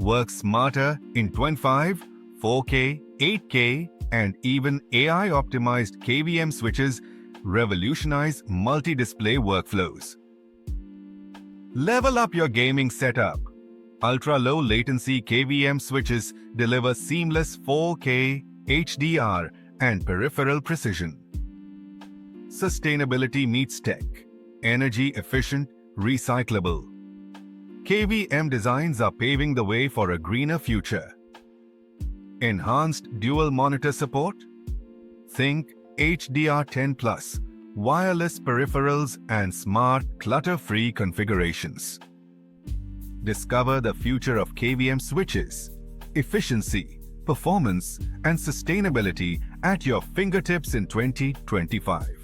Work smarter in 25, 4K, 8K, and even AI-optimized KVM switches revolutionize multi-display workflows. Level up your gaming setup. Ultra-low latency KVM switches deliver seamless 4K, HDR, and peripheral precision. Sustainability meets tech. Energy efficient, recyclable. KVM designs are paving the way for a greener future. Enhanced dual monitor support? Think HDR10+, wireless peripherals and smart, clutter-free configurations. Discover the future of KVM switches, efficiency, performance, and sustainability at your fingertips in 2025.